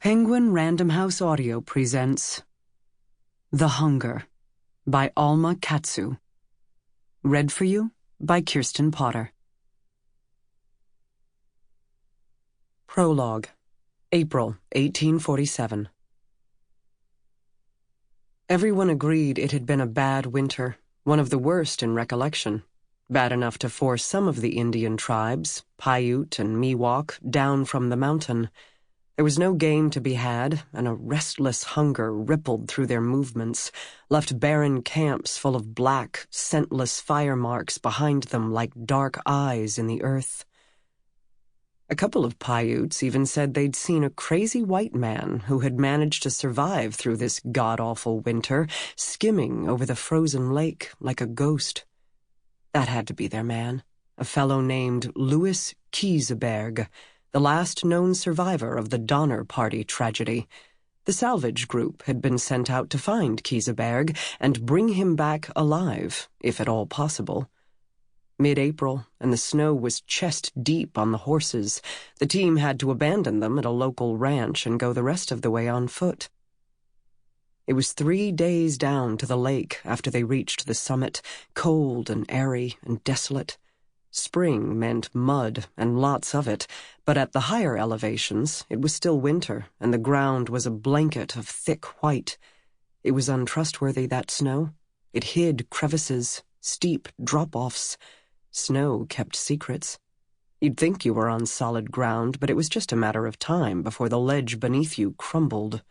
Penguin Random House Audio presents The Hunger by Alma Katsu. Read for you by Kirsten Potter. Prologue, April 1847. Everyone agreed it had been a bad winter, one of the worst in recollection. Bad enough to force some of the Indian tribes, Paiute and Miwok, down from the mountain. There was no game to be had, and a restless hunger rippled through their movements, left barren camps full of black, scentless fire marks behind them like dark eyes in the earth. A couple of Paiutes even said they'd seen a crazy white man who had managed to survive through this god-awful winter, skimming over the frozen lake like a ghost. That had to be their man, a fellow named Louis Kieseberg, the last known survivor of the Donner Party tragedy. The salvage group had been sent out to find Kieseberg and bring him back alive, if at all possible. Mid-April, and the snow was chest-deep on the horses. The team had to abandon them at a local ranch and go the rest of the way on foot. It was 3 days down to the lake after they reached the summit, cold and airy and desolate. Spring meant mud, and lots of it, but at the higher elevations it was still winter, and the ground was a blanket of thick white. It was untrustworthy, that snow. It hid crevices, steep drop-offs. Snow kept secrets. You'd think you were on solid ground, but it was just a matter of time before the ledge beneath you crumbled.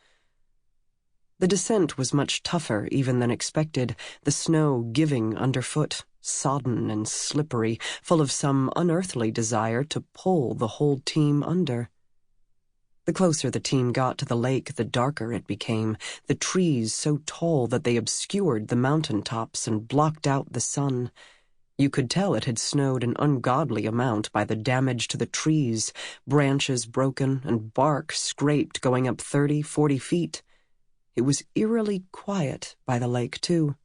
The descent was much tougher even than expected, the snow giving underfoot, sodden and slippery, full of some unearthly desire to pull the whole team under. The closer the team got to the lake, the darker it became, the trees so tall that they obscured the mountain tops and blocked out the sun. You could tell it had snowed an ungodly amount by the damage to the trees, branches broken and bark scraped going up 30-40 feet. It was eerily quiet by the lake, too.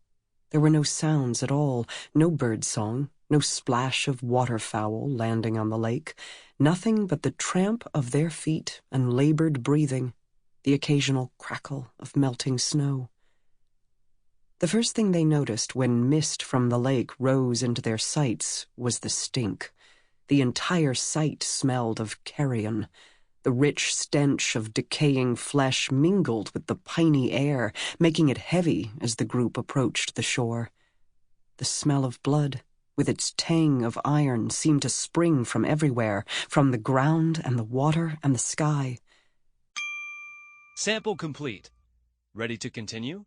There were no sounds at all, no bird song, no splash of waterfowl landing on the lake, nothing but the tramp of their feet and labored breathing, the occasional crackle of melting snow. The first thing they noticed when mist from the lake rose into their sights was the stink. The entire site smelled of carrion. The rich stench of decaying flesh mingled with the piney air, making it heavy as the group approached the shore. The smell of blood, with its tang of iron, seemed to spring from everywhere, from the ground and the water and the sky. Sample complete. Ready to continue?